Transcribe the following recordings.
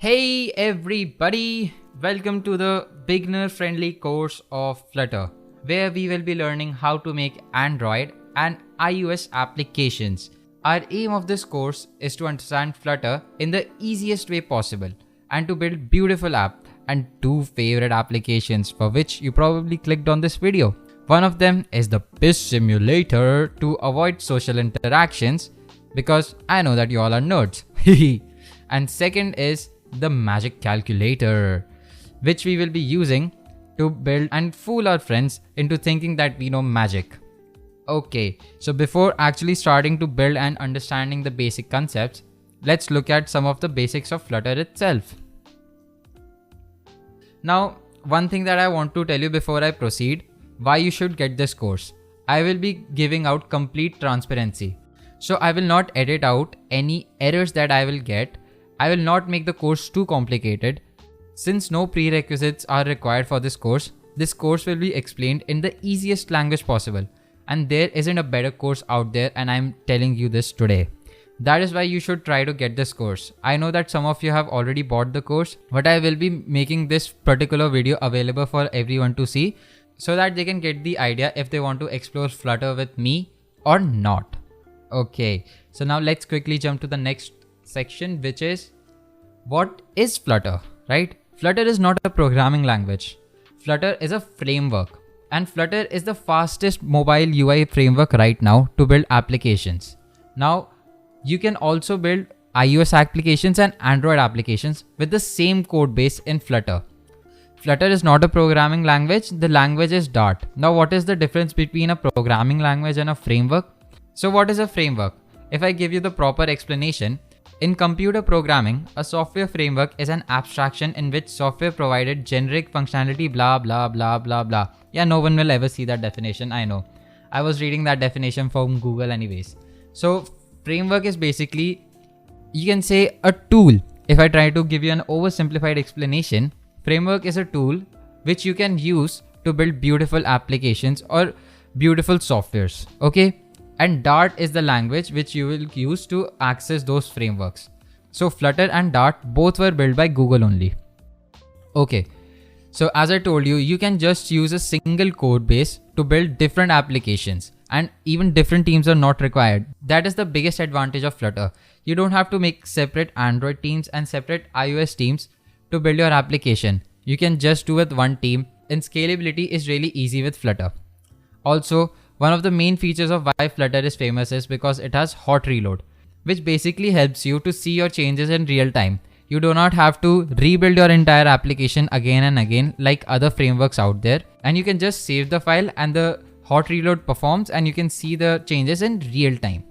Hey everybody, welcome to the beginner friendly course of Flutter, where we will be learning how to make Android and iOS applications. Our aim of this course is to understand Flutter in the easiest way possible and to build beautiful app and two favorite applications for which you probably clicked on this video. One of them is the piss simulator to avoid social interactions because I know that you all are nerds. And second is the magic calculator, which we will be using to build and fool our friends into thinking that we know magic. Okay, so before actually starting to build and understanding the basic concepts, let's look at some of the basics of Flutter itself. Now, one thing that I want to tell you before I proceed, why you should get this course. I will be giving out complete transparency. So I will not edit out any errors that I will get. I will not make the course too complicated. Since no prerequisites are required for this course will be explained in the easiest language possible. And there isn't a better course out there, and I'm telling you this today. That is why you should try to get this course. I know that some of you have already bought the course, but I will be making this particular video available for everyone to see so that they can get the idea if they want to explore Flutter with me or not. Okay, so now let's quickly jump to the next section, which is what is Flutter, right? Flutter is not a programming language. Flutter is a framework, and Flutter is the fastest mobile UI framework right now to build applications. Now, you can also build iOS applications and Android applications with the same code base in Flutter. Flutter is not a programming language. The language is Dart. Now, what is the difference between a programming language and a framework? So what is a framework? If I give you the proper explanation, in computer programming, a software framework is an abstraction in which software provided generic functionality blah blah blah blah blah. Yeah, no one will ever see that definition, I know. I was reading that definition from Google anyways. So framework is basically, you can say, a tool. If I try to give you an oversimplified explanation, framework is a tool which you can use to build beautiful applications or beautiful softwares, okay? And Dart is the language which you will use to access those frameworks. So Flutter and Dart both were built by Google only. Okay, so as I told you, you can just use a single code base to build different applications, and even different teams are not required. That is the biggest advantage of Flutter. You don't have to make separate Android teams and separate iOS teams to build your application. You can just do with one team, and scalability is really easy with Flutter. Also, one of the main features of why Flutter is famous is because it has hot reload, which basically helps you to see your changes in real time. You do not have to rebuild your entire application again and again like other frameworks out there, and you can just save the file and the hot reload performs and you can see the changes in real time.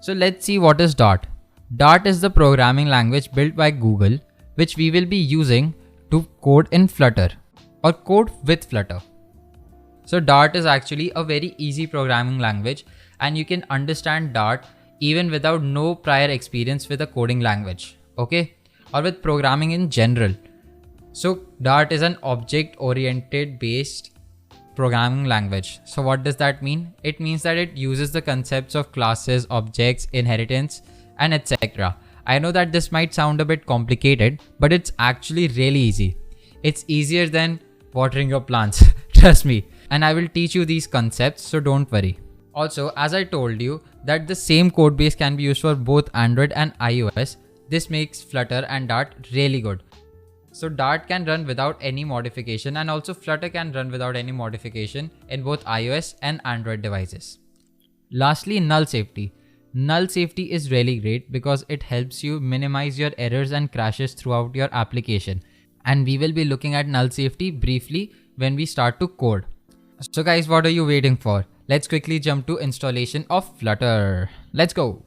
So let's see what is Dart. Dart is the programming language built by Google, which we will be using to code in Flutter or code with Flutter. So Dart is actually a very easy programming language, and you can understand Dart even without no prior experience with a coding language, okay? Or with programming in general. So Dart is an object-oriented based programming language. So what does that mean? It means that it uses the concepts of classes, objects, inheritance, and etc. I know that this might sound a bit complicated, but it's actually really easy. It's easier than watering your plants, trust me. And I will teach you these concepts, so don't worry. Also, as I told you that the same code base can be used for both Android and iOS, this makes Flutter and Dart really good. So Dart can run without any modification, and also Flutter can run without any modification in both iOS and Android devices. Lastly, null safety. Null safety is really great because it helps you minimize your errors and crashes throughout your application. And we will be looking at null safety briefly when we start to code. So guys, what are you waiting for? Let's quickly jump to installation of Flutter. Let's go.